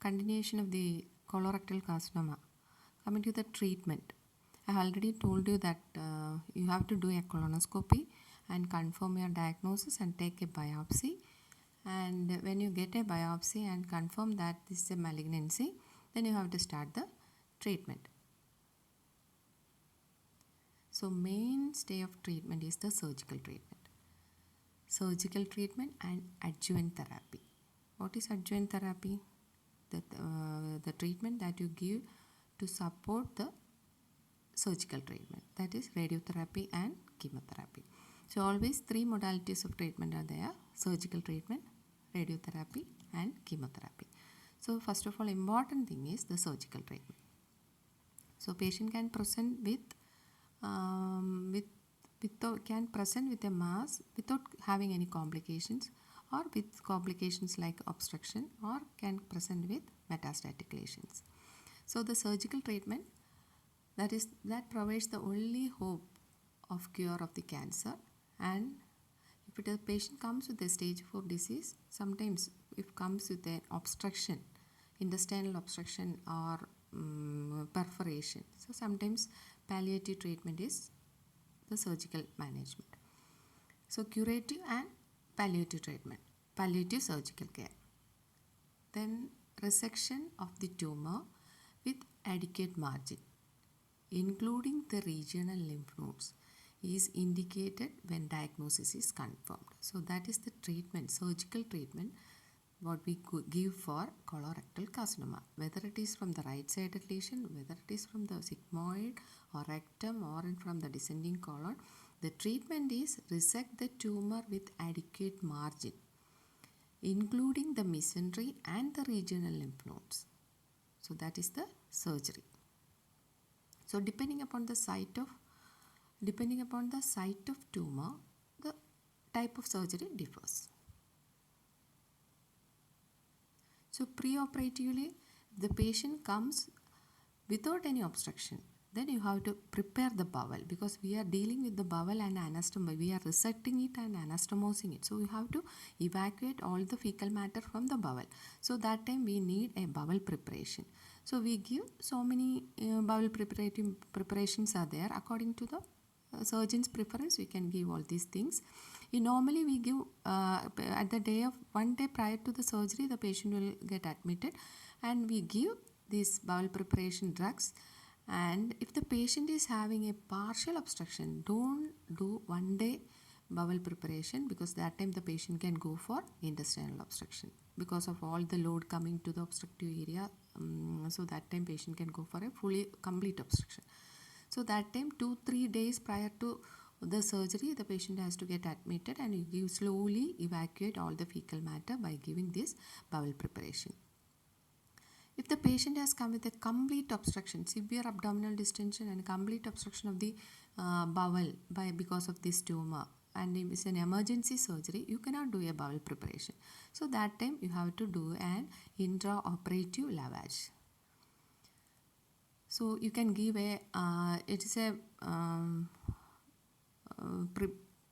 continuation of the colorectal carcinoma. Coming to the treatment, I have already told you that you have to do a colonoscopy and confirm your diagnosis and take a biopsy. And when you get a biopsy and confirm that this is a malignancy, then you have to start the treatment. So mainstay of treatment is the surgical treatment. Surgical treatment and adjuvant therapy. What is adjuvant therapy? The treatment that you give to support the surgical treatment, that is radiotherapy and chemotherapy. So always three modalities of treatment are there: surgical treatment, radiotherapy and chemotherapy. So first of all, important thing is the surgical treatment. So patient can present with a mass without having any complications, or with complications like obstruction, or can present with metastatic lesions. So the surgical treatment that provides the only hope of cure of the cancer. And if a patient comes with a stage 4 disease, sometimes if comes with an obstruction, intestinal obstruction or perforation, so sometimes palliative treatment is the surgical management. So curative and palliative treatment, palliative surgical care. Then resection of the tumor with adequate margin, including the regional lymph nodes, is indicated when diagnosis is confirmed. So that is the treatment, surgical treatment, what we give for colorectal carcinoma, whether it is from the right-sided lesion, whether it is from the sigmoid or rectum or from the descending colon. The treatment is resect the tumor with adequate margin, including the mesentery and the regional lymph nodes. So that is the surgery. So depending upon the site of tumor, the type of surgery differs. So preoperatively, the patient comes without any obstruction, then you have to prepare the bowel, because we are dealing with the bowel and anastomose. We are resecting it and anastomosing it. So we have to evacuate all the fecal matter from the bowel. So that time we need a bowel preparation. So we give so many bowel preparations are there. According to the surgeon's preference, we can give all these things. Normally we give at the day of 1 day prior to the surgery, the patient will get admitted and we give these bowel preparation drugs. And if the patient is having a partial obstruction, don't do 1 day bowel preparation, because that time the patient can go for intestinal obstruction because of all the load coming to the obstructive area. So that time patient can go for a complete obstruction. So that time 2-3 days prior to the surgery, the patient has to get admitted and you slowly evacuate all the fecal matter by giving this bowel preparation. If the patient has come with a complete obstruction, severe abdominal distension and complete obstruction of the bowel because of this tumor, and if it's an emergency surgery, you cannot do a bowel preparation. So that time you have to do an intraoperative lavage. So you can give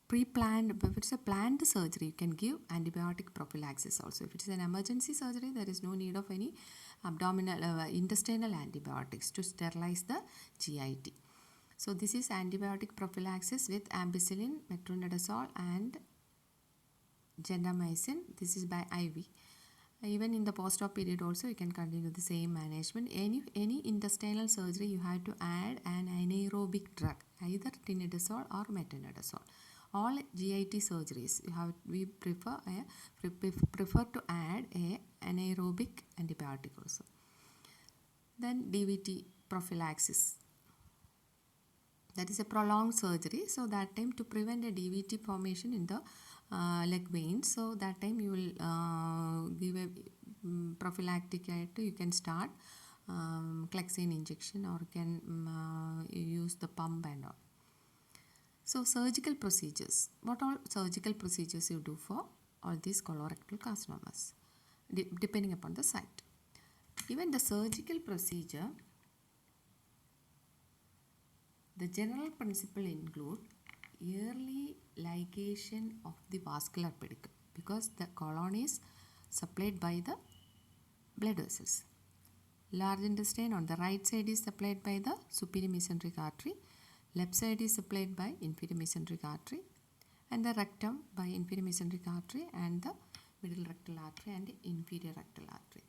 pre-planned, if it's a planned surgery, you can give antibiotic prophylaxis also. If it is an emergency surgery, there is no need of any intestinal antibiotics to sterilize the GIT. So this is antibiotic prophylaxis with ampicillin, metronidazole and gentamicin. This is by IV. Even in the post-op period also you can continue the same management. Any intestinal surgery, you have to add an anaerobic drug, either tinidazole or metronidazole. All GIT surgeries, we prefer to add a anaerobic antibiotic also. Then DVT prophylaxis, that is a prolonged surgery. So that time to prevent a DVT formation in the leg veins, so that time you will give a prophylactic, you can start Clexane injection or can use the pump and all. So surgical procedures, what all surgical procedures you do for all these colorectal carcinomas, depending upon the site. Even the surgical procedure, the general principle include early ligation of the vascular pedicle, because the colon is supplied by the blood vessels. Large intestine on the right side is supplied by the superior mesenteric artery, left side is supplied by inferior mesenteric artery, and the rectum by inferior mesenteric artery and the middle rectal artery and inferior rectal artery.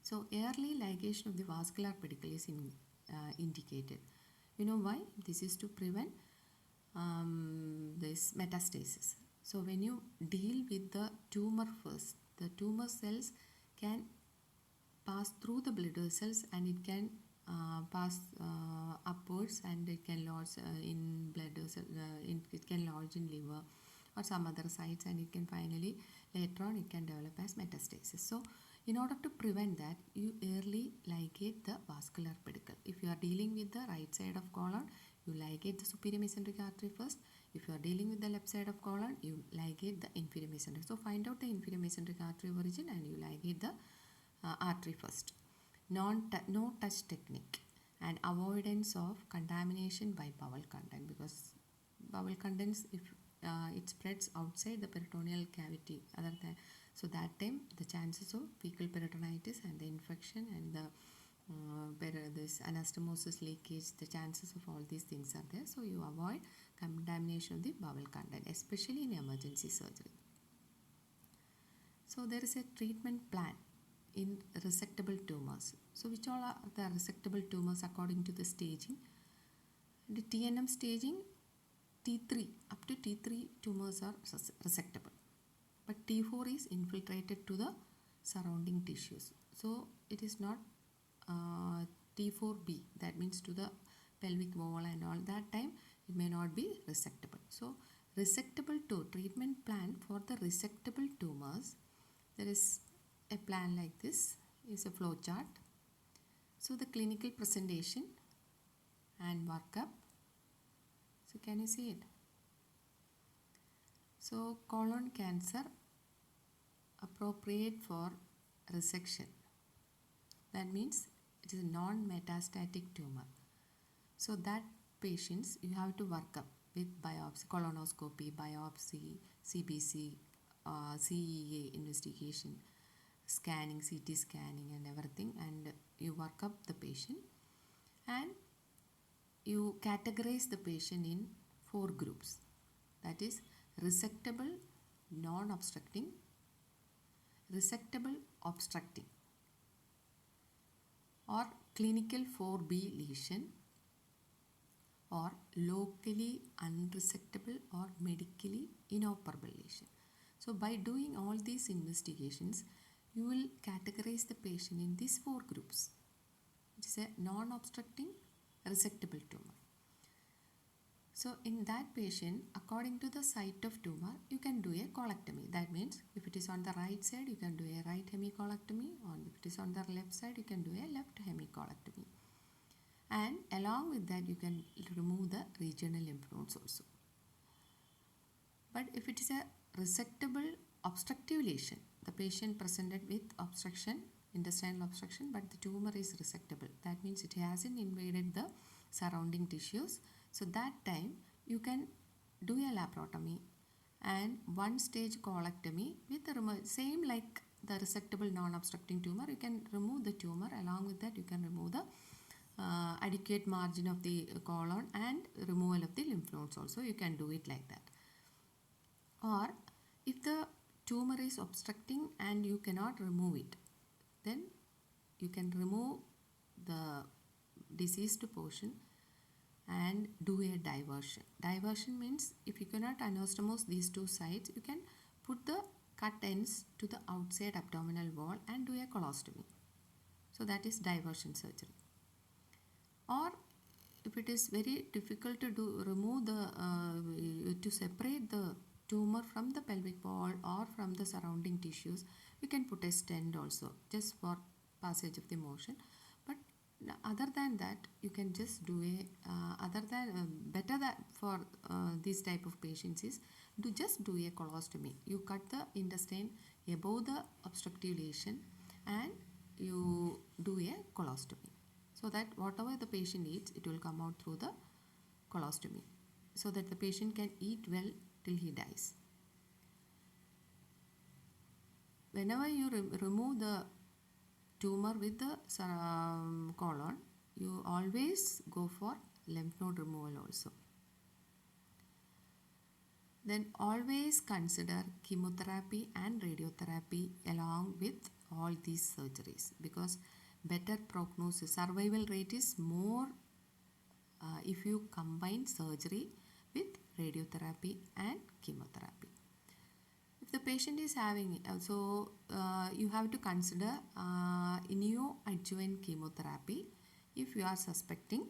So early ligation of the vascular pedicle is indicated. You know why? This is to prevent this metastasis. So when you deal with the tumor first, the tumor cells can pass through the blood vessels and it can pass upwards, and it can lodge in blood vessel, it can lodge in liver or some other sites, and it can finally later on it can develop as metastasis. So in order to prevent that, you early ligate the vascular pedicle. If you are dealing with the right side of colon, you ligate the superior mesenteric artery first. If you are dealing with the left side of colon, you ligate the inferior mesenteric. So find out the inferior mesenteric artery origin and you ligate the artery first. No touch technique and avoidance of contamination by bowel content, because bowel contents, if it spreads outside the peritoneal cavity, so that time the chances of fecal peritonitis and the infection and the this anastomosis leakage, the chances of all these things are there. So you avoid contamination of the bowel content, especially in emergency surgery. So there is a treatment plan in resectable tumors. So which all are the resectable tumors according to the staging? The TNM staging, T3, up to T3 tumors are resectable. But T4 is infiltrated to the surrounding tissues. So it is not T4B, that means to the pelvic wall and all. That time it may not be resectable. So resectable treatment plan for the resectable tumors, there is a plan like this, is a flow chart. So the clinical presentation and workup. So can you see it? So colon cancer appropriate for resection. That means it is a non-metastatic tumor. So that patients you have to work up with biopsy, colonoscopy, biopsy, CBC, CEA investigation, scanning, CT scanning and everything, and you work up the patient and you categorize the patient in 4 groups. That is resectable, non-obstructing, resectable obstructing, or clinical 4B lesion, or locally unresectable or medically inoperable lesion. So by doing all these investigations, you will categorize the patient in these 4 groups. It is a non-obstructing resectable tumor. So in that patient, according to the site of tumor, you can do a colectomy. That means if it is on the right side, you can do a right hemicolectomy, or if it is on the left side, you can do a left hemicolectomy. And along with that, you can remove the regional lymph nodes also. But if it is a resectable obstructive lesion, the patient presented with obstruction, intestinal obstruction, but the tumor is resectable. That means it hasn't invaded the surrounding tissues. So that time you can do a laparotomy and 1-stage colectomy with the same like the resectable non-obstructing tumor. You can remove the tumor. Along with that, you can remove the adequate margin of the colon and removal of the lymph nodes also. You can do it like that. Or if the tumor is obstructing and you cannot remove it, then you can remove the diseased portion and do a diversion. Diversion means if you cannot anastomose these 2 sides, you can put the cut ends to the outside abdominal wall and do a colostomy. So that is diversion surgery. Or if it is very difficult to remove the to separate the tumor from the pelvic wall or from the surrounding tissues, you can put a stent also just for passage of the motion. But other than that, you can just do a better that for this type of patients is just do a colostomy. You cut the intestine above the obstructive lesion and you do a colostomy, so that whatever the patient eats, it will come out through the colostomy, so that the patient can eat well till he dies. Whenever you remove the tumor with the colon, you always go for lymph node removal also. Then always consider chemotherapy and radiotherapy along with all these surgeries, because better prognosis, survival rate is more if you combine surgery with radiotherapy and chemotherapy. If the patient is having, you have to consider neoadjuvant chemotherapy if you are suspecting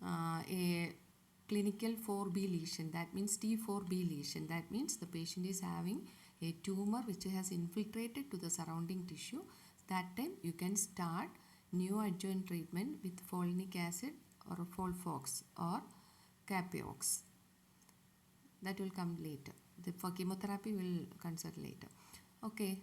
a clinical 4B lesion, that means T4B lesion. That means the patient is having a tumor which has infiltrated to the surrounding tissue. That time you can start neoadjuvant treatment with folinic acid or Folfox or Capiox. That will come later. For chemotherapy we will consider later. Okay,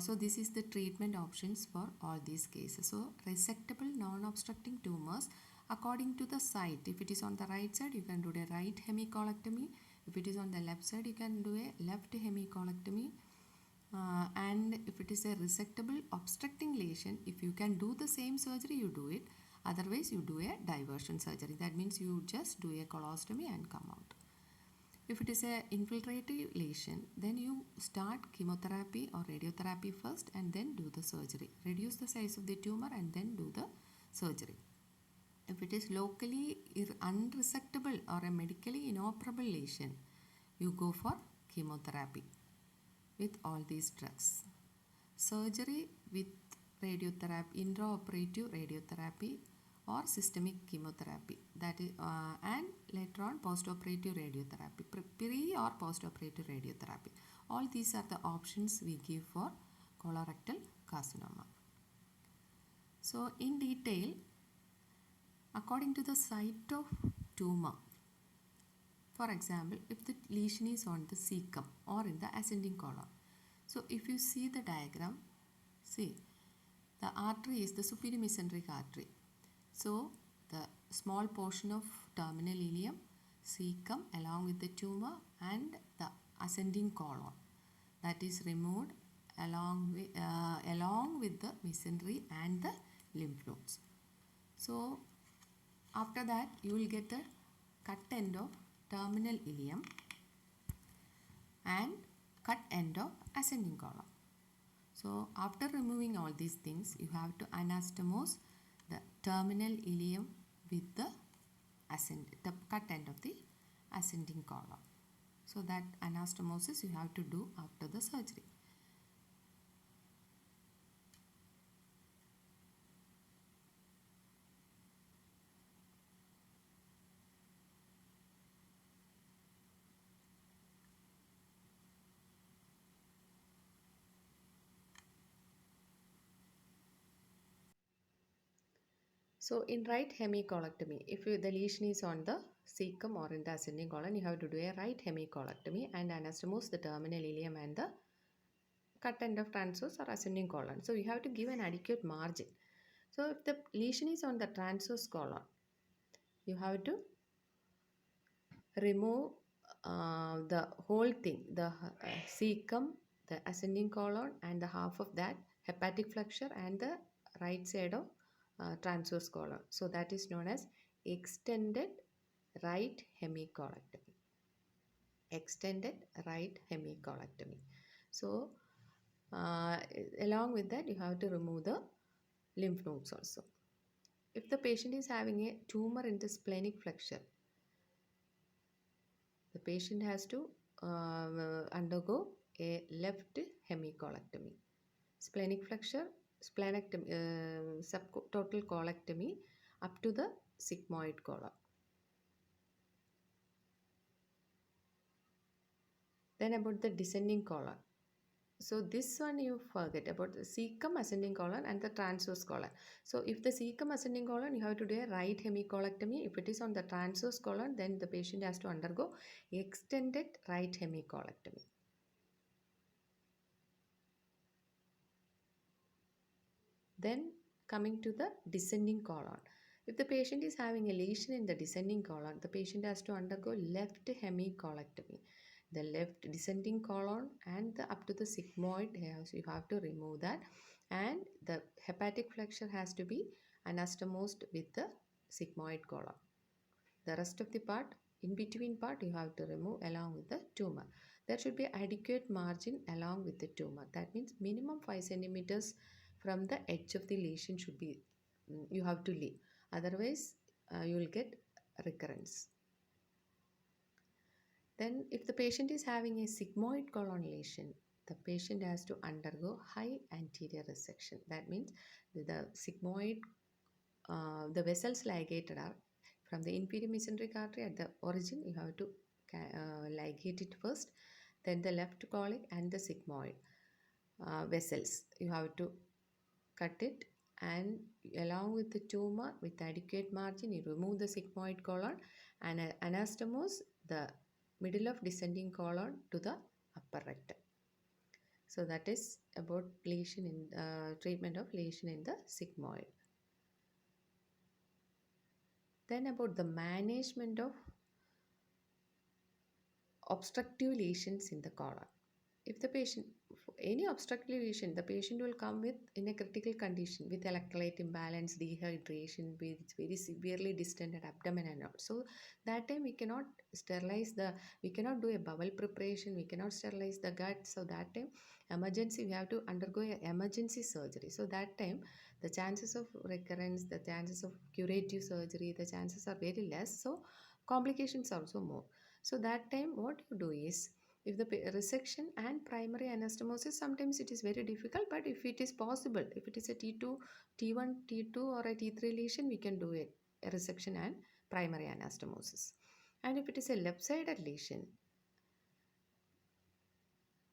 so this is the treatment options for all these cases. So resectable non-obstructing tumors according to the site. If it is on the right side, you can do the right hemicolectomy. If it is on the left side, you can do a left hemicolectomy. And if it is a resectable obstructing lesion, if you can do the same surgery, you do it. Otherwise, you do a diversion surgery. That means you just do a colostomy and come out. If it is a infiltrative lesion, then you start chemotherapy or radiotherapy first and then do the surgery. Reduce the size of the tumor and then do the surgery. If it is locally unresectable or a medically inoperable lesion, you go for chemotherapy with all these drugs. Surgery with radiotherapy, intraoperative radiotherapy or systemic chemotherapy, that is, and later on postoperative radiotherapy, pre or postoperative radiotherapy. All these are the options we give for colorectal carcinoma. So in detail, according to the site of tumor, for example, if the lesion is on the cecum or in the ascending colon. So if you see the diagram, see the artery is the superior mesenteric artery. So the small portion of terminal ileum, cecum along with the tumor and the ascending colon, that is removed along with the mesentery and the lymph nodes. So after that you will get the cut end of terminal ileum and cut end of ascending colon. So after removing all these things, you have to anastomose the terminal ileum with the cut end of the ascending colon. So that anastomosis you have to do after the surgery. So in right hemicolectomy, if the lesion is on the cecum or in the ascending colon, you have to do a right hemicolectomy and anastomose the terminal ileum and the cut end of transverse or ascending colon. So you have to give an adequate margin. So if the lesion is on the transverse colon, you have to remove the whole thing, the cecum, the ascending colon and the half of that hepatic flexure and the right side of transverse colon. So that is known as extended right hemicolectomy. Extended right hemicolectomy. So along with that, you have to remove the lymph nodes also. If the patient is having a tumor in the splenic flexure, the patient has to undergo a left hemicolectomy. Splenic flexure, splenectomy, subtotal colectomy up to the sigmoid colon. Then about the descending colon. So this one you forget about the cecum, ascending colon and the transverse colon. So if the cecum, ascending colon, you have to do a right hemicolectomy. If it is on the transverse colon, then the patient has to undergo extended right hemicolectomy. Then coming to the descending colon. If the patient is having a lesion in the descending colon, the patient has to undergo left hemicolectomy. the left descending colon and the up to the sigmoid hairs, you have to remove that, and the hepatic flexure has to be anastomosed with the sigmoid colon. The rest of the part, in between part, you have to remove along with the tumor. There should be adequate margin along with the tumor. That means minimum 5 centimeters from the edge of the lesion should be, you have to leave. Otherwise, you will get recurrence. Then if the patient is having a sigmoid colon lesion, the patient has to undergo high anterior resection. That means the sigmoid, the vessels ligated are from the inferior mesenteric artery at the origin. You have to ligate it first, then the left colic and the sigmoid vessels. You have to cut it, and along with the tumor with adequate margin, you remove the sigmoid colon and anastomose the middle of descending colon to the upper rectum. So that is about lesion in treatment of lesion in the sigmoid. Then about the management of obstructive lesions in the colon. If the patient, any obstructive lesion, the patient will come with in a critical condition with electrolyte imbalance, dehydration, with very severely distended abdomen and all. So that time we cannot we cannot do a bowel preparation, we cannot sterilize the gut. So that time emergency, we have to undergo a emergency surgery. So that time the chances of recurrence, the chances of curative surgery, the chances are very less. So complications also more. So that time what you do is, if the resection and primary anastomosis, sometimes it is very difficult, but if it is possible, if it is a T2, T1, T2 or a T3 lesion, we can do a resection and primary anastomosis. And if it is a left-sided lesion,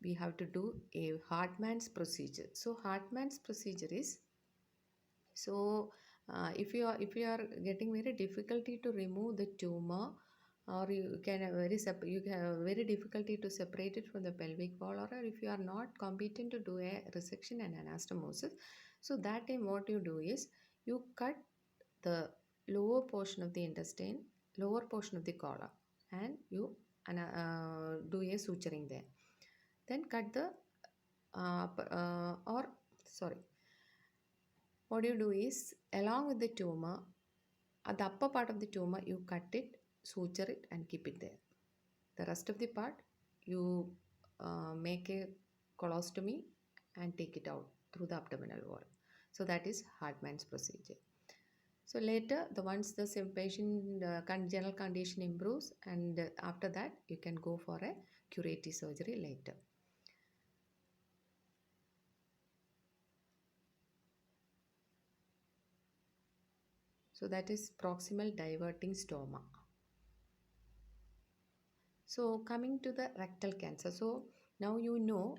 we have to do a Hartmann's procedure. So Hartmann's procedure is, so if you are getting very difficulty to remove the tumor, or you can have you have very difficulty to separate it from the pelvic wall, or if you are not competent to do a resection and anastomosis, so that time what you do is, you cut the lower portion of the intestine, lower portion of the colon, and you do a suturing there. Then cut the or sorry, what you do is, along with the tumor, at the upper part of the tumor, you cut it, suture it, and keep it there. The rest of the part, you make a colostomy and take it out through the abdominal wall. So that is Hartmann's procedure. So later, the once the patient general condition improves, and after that, you can go for a curative surgery later. So that is proximal diverting stoma. So coming to the rectal cancer. So now you know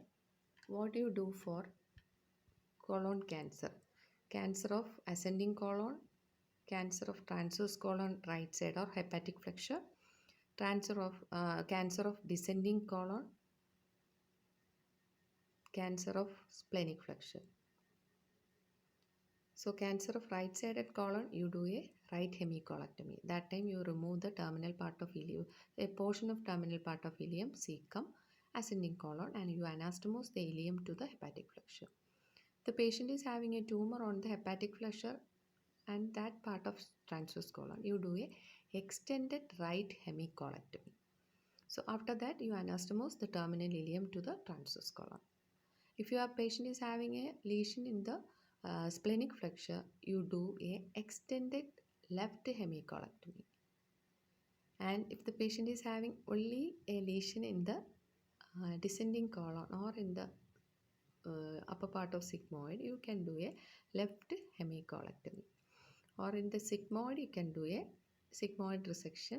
what you do for colon cancer. Cancer of ascending colon, cancer of transverse colon right side or hepatic flexure, cancer of descending colon, cancer of splenic flexure. So cancer of right sided colon, you do a right hemicolectomy. That time you remove the terminal part of ileum, a portion of terminal part of ileum, cecum, ascending colon, and you anastomose the ileum to the hepatic flexure. The patient is having a tumor on the hepatic flexure and that part of transverse colon. You do a extended right hemicolectomy. So after that, you anastomose the terminal ileum to the transverse colon. If your patient is having a lesion in the splenic flexure, you do a extended left hemicolectomy. And if the patient is having only a lesion in the descending colon or in the upper part of sigmoid, you can do a left hemicolectomy. Or in the sigmoid, you can do a sigmoid resection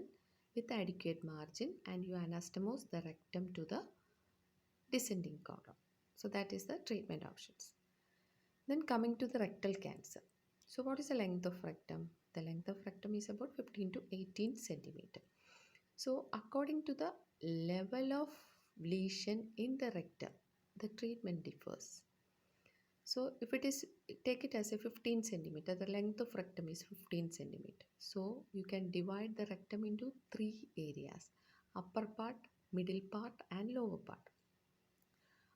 with adequate margin, and you anastomose the rectum to the descending colon. So that is the treatment options. Then coming to the rectal cancer. So what is the length of rectum? The length of rectum is about 15 to 18 centimeter. So according to the level of lesion in the rectum, the treatment differs. So if it is, take it as a 15 centimeter, the length of rectum is 15 centimeter. So you can divide the rectum into three areas: upper part, middle part and lower part.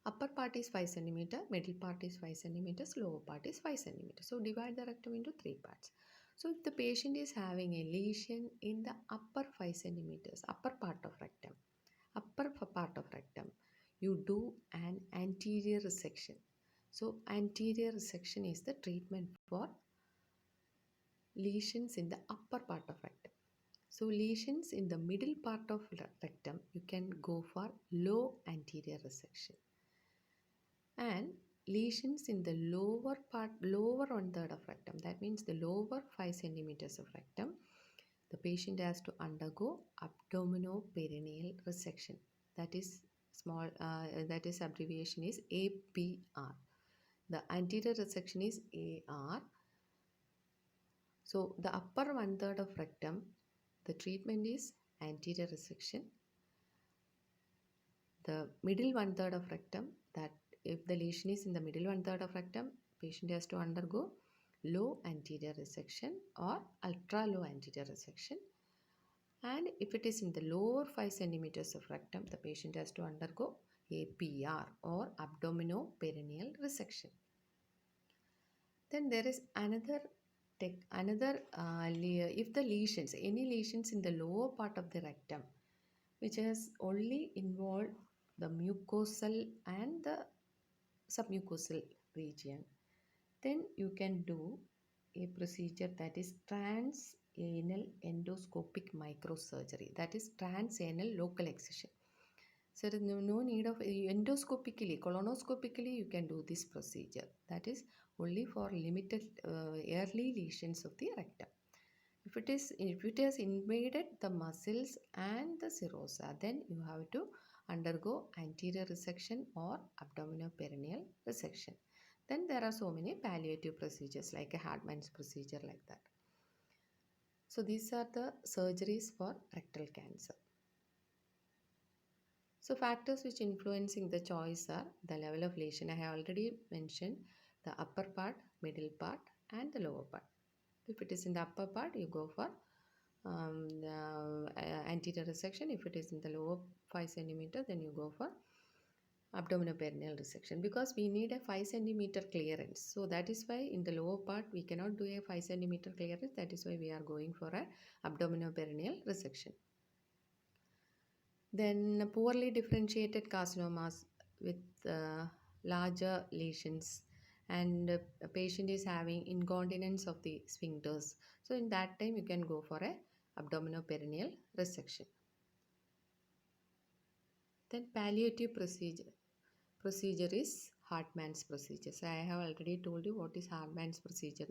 Upper part is 5 centimeter, middle part is 5 centimeters, lower part is 5 centimeters. So divide the rectum into 3 parts. So if the patient is having a lesion in the upper 5 centimeters, upper part of rectum, you do an anterior resection. So anterior resection is the treatment for lesions in the upper part of rectum. So lesions in the middle part of rectum, you can go for low anterior resection. And lesions in the lower part, lower one third of rectum, that means the lower 5 centimeters of rectum, the patient has to undergo abdominoperineal resection. That is that is abbreviation is APR. The anterior resection is AR. So the upper one third of rectum, the treatment is anterior resection. The middle one third of rectum, that if the lesion is in the middle one third of rectum, patient has to undergo low anterior resection or ultra low anterior resection. And if it is in the lower 5 centimeters of rectum, the patient has to undergo APR or abdominoperineal resection. Then there is another if the lesions, any lesions in the lower part of the rectum, which has only involved the mucosal and the submucosal region, then you can do a procedure that is transanal endoscopic microsurgery, that is transanal local excision. So there is no need of endoscopically, colonoscopically you can do this procedure. That is only for limited early lesions of the rectum. If it has invaded the muscles and the serosa, then you have to undergo anterior resection or abdominoperineal resection. Then there are so many palliative procedures like a Hartmann's procedure like that. So these are the surgeries for rectal cancer. So factors which influencing the choice are the level of lesion. I have already mentioned the upper part, middle part and the lower part. If it is in the upper part, you go for the anterior resection. If it is in the lower 5 centimeter, then you go for abdominoperineal resection, because we need a 5 centimeter clearance. So that is why in the lower part we cannot do a 5 centimeter clearance. That is why we are going for a abdominoperineal resection. Then poorly differentiated carcinomas with larger lesions, and a patient is having incontinence of the sphincters. So in that time you can go for a abdominoperineal resection. Then palliative procedure is Hartmann's procedure. So I have already told you what is Hartmann's procedure.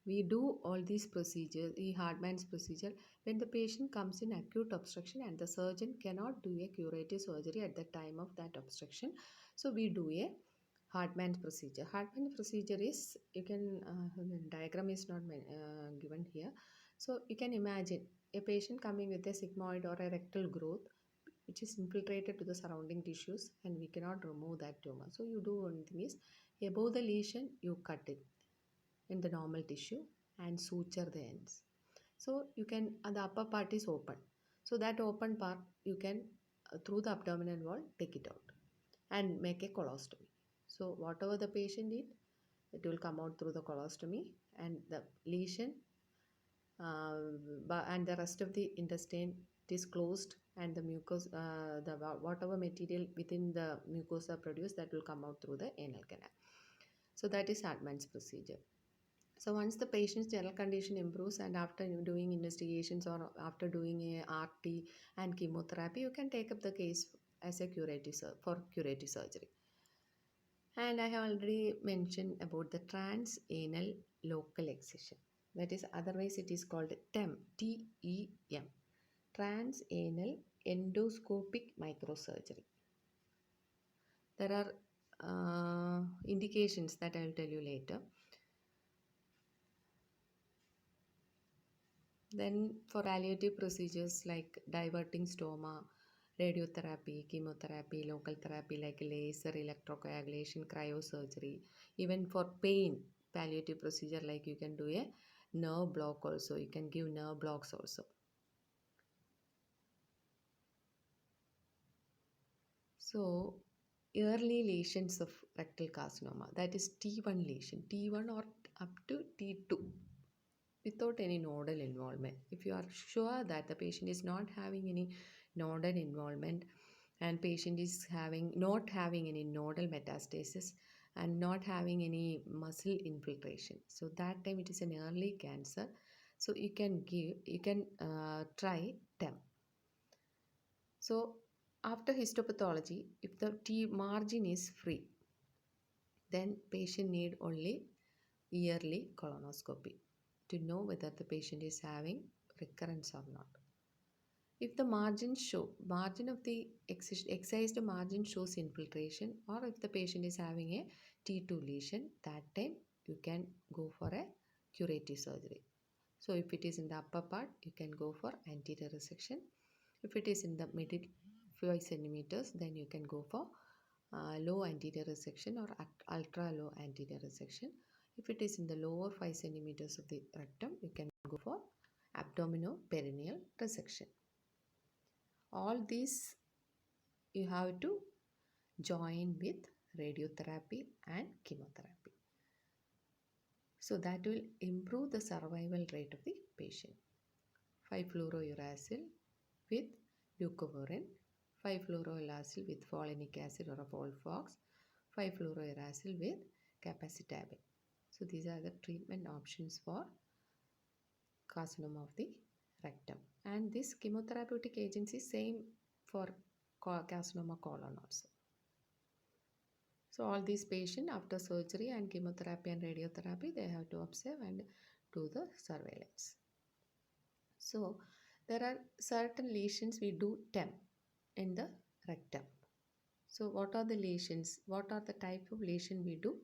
We do all these procedures, the Hartmann's procedure, when the patient comes in acute obstruction and the surgeon cannot do a curative surgery at the time of that obstruction. So we do a Hartmann's procedure. Hartmann's procedure is, you can, diagram is not given here. So you can imagine a patient coming with a sigmoid or a rectal growth which is infiltrated to the surrounding tissues and we cannot remove that tumor. So you do one thing is, above the lesion you cut it in the normal tissue and suture the ends. So you can, the upper part is open. So that open part you can through the abdominal wall take it out and make a colostomy. So whatever the patient did, it will come out through the colostomy, and the lesion and the rest of the intestine is closed, and the whatever material within the mucosa produced, that will come out through the anal canal. So that is Hartmann's procedure. So once the patient's general condition improves and after doing investigations or after doing a RT and chemotherapy, you can take up the case as a curative surgery. And I have already mentioned about the transanal local excision. That is, otherwise it is called TEM, T-E-M, transanal endoscopic microsurgery. There are indications that I will tell you later. Then for palliative procedures like diverting stoma, radiotherapy, chemotherapy, local therapy like laser, electrocoagulation, cryosurgery, even for pain, palliative procedure like you can do a nerve block also, you can give nerve blocks also. So, early lesions of rectal carcinoma, that is T1 lesion, T1 or up to T2, without any nodal involvement. If you are sure that the patient is not having any nodal involvement and patient is not having any nodal metastasis and not having any muscle infiltration, so that time it is an early cancer. So you can try TEM. So after histopathology, if the T margin is free, then patient need only yearly colonoscopy to know whether the patient is having recurrence or not. If the margin of the excised margin shows infiltration, or if the patient is having a T2 lesion, that time you can go for a curative surgery. So if it is in the upper part, you can go for anterior resection. If it is in the middle 5 centimeters, then you can go for low anterior resection or ultra low anterior resection. If it is in the lower 5 centimeters of the rectum, you can go for abdominoperineal resection. All these you have to join with radiotherapy and chemotherapy. So that will improve the survival rate of the patient. 5-fluorouracil with leucovorin, 5-fluorouracil with folinic acid or a Folfox, 5-fluorouracil with capecitabine. So these are the treatment options for carcinoma of the rectum. And this chemotherapeutic agents is same for carcinoma colon also. So all these patients after surgery and chemotherapy and radiotherapy, they have to observe and do the surveillance. So there are certain lesions we do TEM in the rectum. So what are the lesions? What are the type of lesion we do?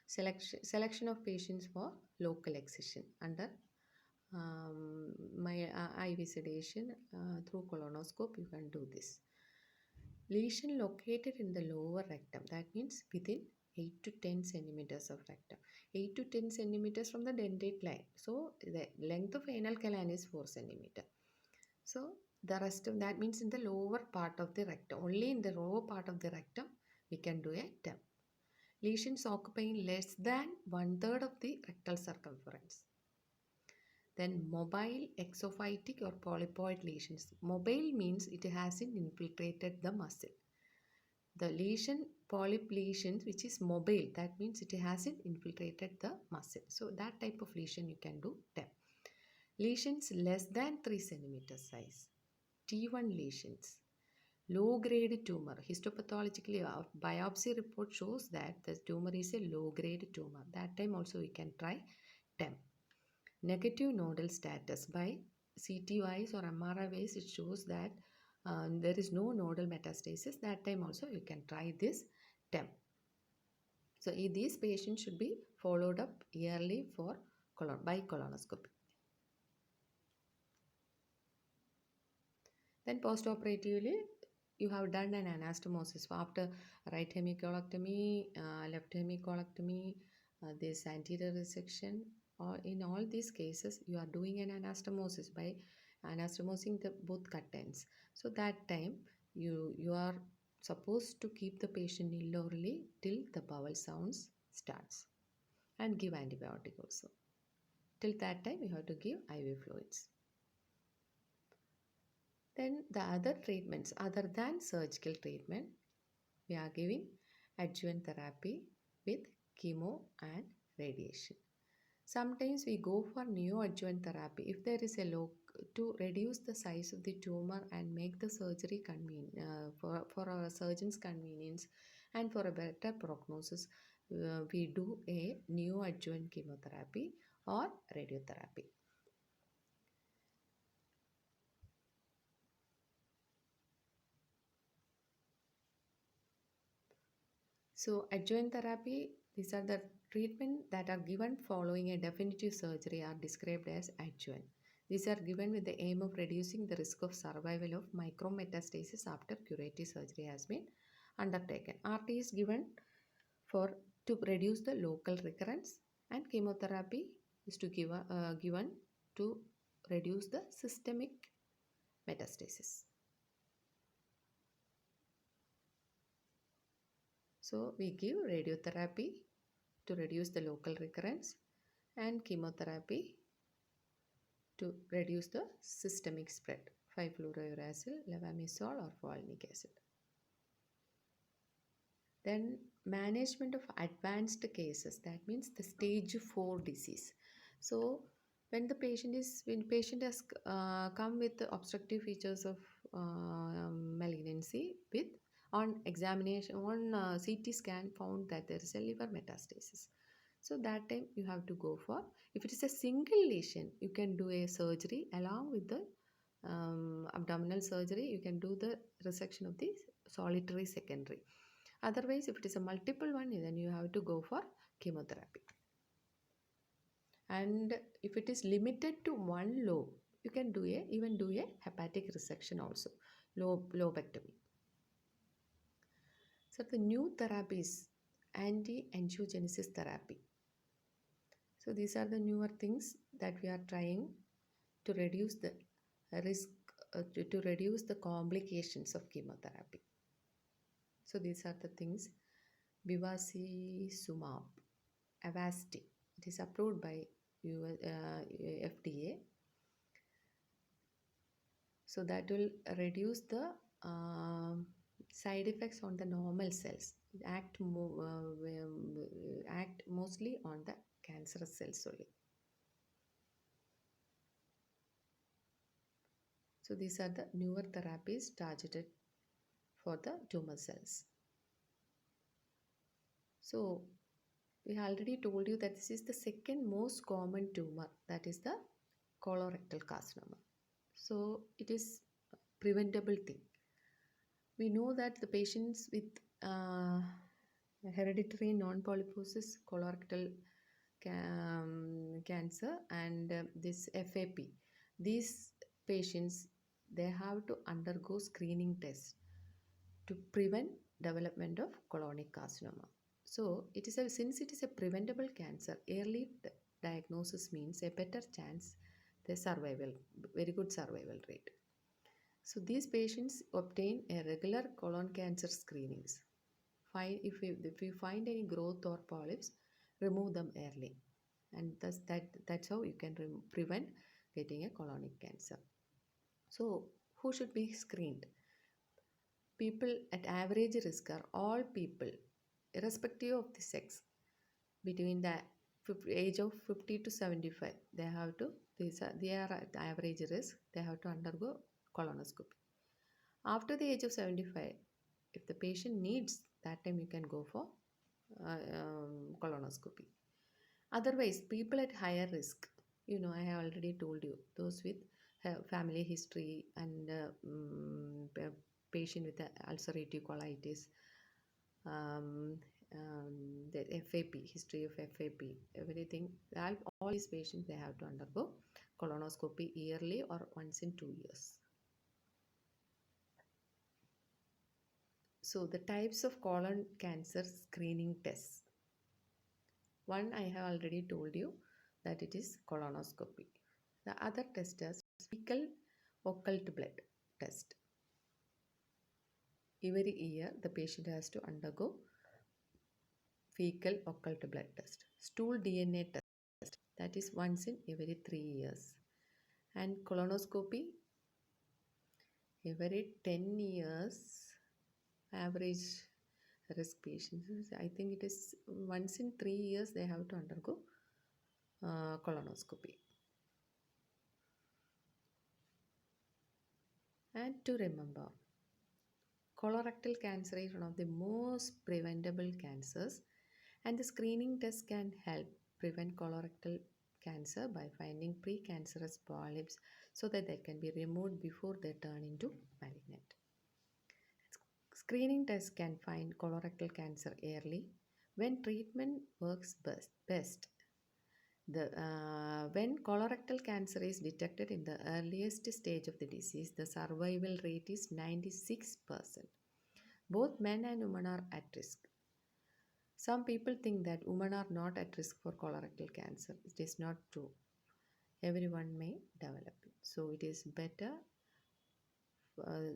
Selection of patients for local excision under my IV sedation through colonoscope. You can do this. Lesion located in the lower rectum, that means within 8 to 10 centimeters of rectum. 8 to 10 centimeters from the dentate line. So the length of anal canal is 4 centimeter. So the rest of that means in the lower part of the rectum. Only in the lower part of the rectum we can do a TEM. Lesions occupying less than 1/3 of the rectal circumference. Then mobile exophytic or polypoid lesions. Mobile means it hasn't infiltrated the muscle. The lesion, polyp lesions, which is mobile, that means it hasn't infiltrated the muscle. So that type of lesion you can do TEM. Lesions less than 3 centimeter size. T1 lesions. Low grade tumor. Histopathologically, our biopsy report shows that the tumor is a low grade tumor. That time also we can try TEM. Negative nodal status. By CT wise or MRI wise, it shows that there is no nodal metastasis. That time also you can try this TEM. So these patients should be followed up yearly for by colonoscopy. Then postoperatively, you have done an anastomosis after right hemicolectomy, left hemicolectomy, this anterior resection. Or in all these cases, you are doing an anastomosis by anastomosing the both curtains. So that time you are supposed to keep the patient ilorally till the bowel sounds starts and give antibiotic also. Till that time, you have to give IV fluids. Then the other treatments other than surgical treatment, we are giving adjuvant therapy with chemo and radiation. Sometimes we go for neoadjuvant therapy if there is a to reduce the size of the tumor and make the surgery for our surgeon's convenience and for a better prognosis. We do a neoadjuvant chemotherapy or radiotherapy. So adjuvant therapy, these are the treatment that are given following a definitive surgery are described as adjuvant. These are given with the aim of reducing the risk of survival of micrometastasis after curative surgery has been undertaken. RT is given to reduce the local recurrence, and chemotherapy is given to reduce the systemic metastasis. So we give radiotherapy to reduce the local recurrence and chemotherapy to reduce the systemic spread, 5-fluorouracil, levamisole or folinic acid. Then management of advanced cases, that means the stage 4 disease. So when patient has come with the obstructive features of malignancy, with on examination on CT scan found that there is a liver metastasis. So that time you have to go for, if it is a single lesion, you can do a surgery along with the abdominal surgery. You can do the resection of the solitary secondary. Otherwise, if it is a multiple one, then you have to go for chemotherapy. And if it is limited to one lobe, you can even do a hepatic resection also, lobectomy. So the new therapies, anti-angiogenesis therapy. So these are the newer things that we are trying to reduce the risk, to reduce the complications of chemotherapy. So these are the things. Bevacizumab, Avastin. It is approved by FDA. So that will reduce the side effects on the normal cells. Act mostly on the cancerous cells only. So these are the newer therapies targeted for the tumor cells. So we already told you that this is the second most common tumor, that is the colorectal carcinoma. So it is preventable thing. We know that the patients with hereditary non-polyposis colorectal cancer and this FAP, these patients, they have to undergo screening tests to prevent development of colonic carcinoma. So since it is a preventable cancer, early diagnosis means a better chance, the survival, very good survival rate. So these patients obtain a regular colon cancer screenings. If we find any growth or polyps, remove them early, and that's how you can prevent getting a colonic cancer. So who should be screened? People at average risk are all people, irrespective of the sex, between the age of 50 to 75. They are at average risk. They have to undergo colonoscopy. After the age of 75, if the patient needs, that time you can go for colonoscopy. Otherwise, people at higher risk, I have already told you, those with family history and patient with ulcerative colitis, the FAP, history of FAP, everything, all these patients, they have to undergo colonoscopy yearly or once in 2 years. So the types of colon cancer screening tests. One I have already told you that it is colonoscopy. The other test is fecal occult blood test. Every year the patient has to undergo fecal occult blood test. Stool DNA test, that is once in every 3 years. And colonoscopy every 10 years. Average risk patients, I think it is once in 3 years they have to undergo colonoscopy. And to remember, colorectal cancer is one of the most preventable cancers, and the screening test can help prevent colorectal cancer by finding precancerous polyps so that they can be removed before they turn into malignant. Screening tests can find colorectal cancer early when treatment works best. When colorectal cancer is detected in the earliest stage of the disease, the survival rate is 96%. Both men and women are at risk. Some people think that women are not at risk for colorectal cancer. It is not true. Everyone may develop it. So it is better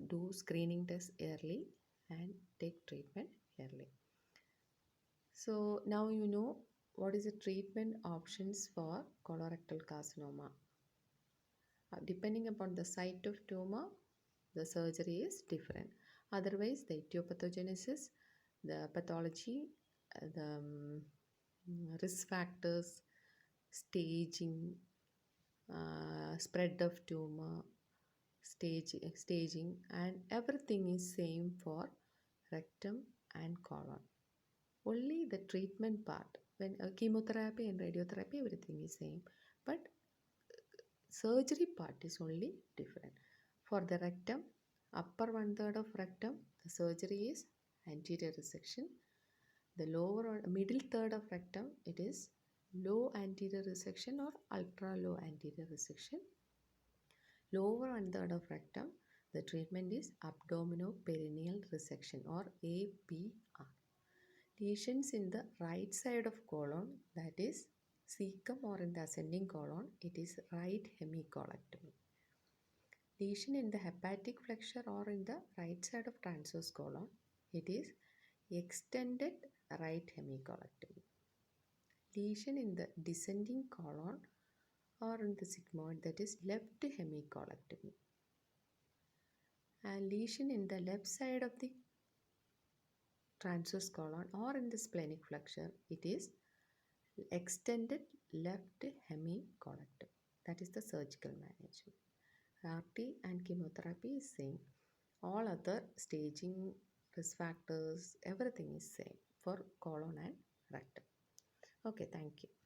do screening tests early and take treatment early. So now you know what is the treatment options for colorectal carcinoma. Depending upon the site of tumor, the surgery is different. Otherwise, the etiopathogenesis, the pathology, the risk factors, staging, spread of tumor, staging, and everything is same for rectum and colon. Only the treatment part, when chemotherapy and radiotherapy, everything is same, but surgery part is only different. For the rectum, upper one third of rectum, the surgery is anterior resection. The lower or middle third of rectum, it is low anterior resection or ultra low anterior resection. Lower one third of rectum, the treatment is abdominoperineal resection or APR. Lesions in the right side of colon, that is cecum, or in the ascending colon, it is right hemicolectomy. Lesion in the hepatic flexure or in the right side of transverse colon, it is extended right hemicolectomy. Lesion in the descending colon or in the sigmoid, that is left hemicolectomy. And lesion in the left side of the transverse colon or in the splenic flexure, it is extended left hemicolectomy. That is the surgical management. RT and chemotherapy is same. All other staging, risk factors, everything is same for colon and rectum. Okay, thank you.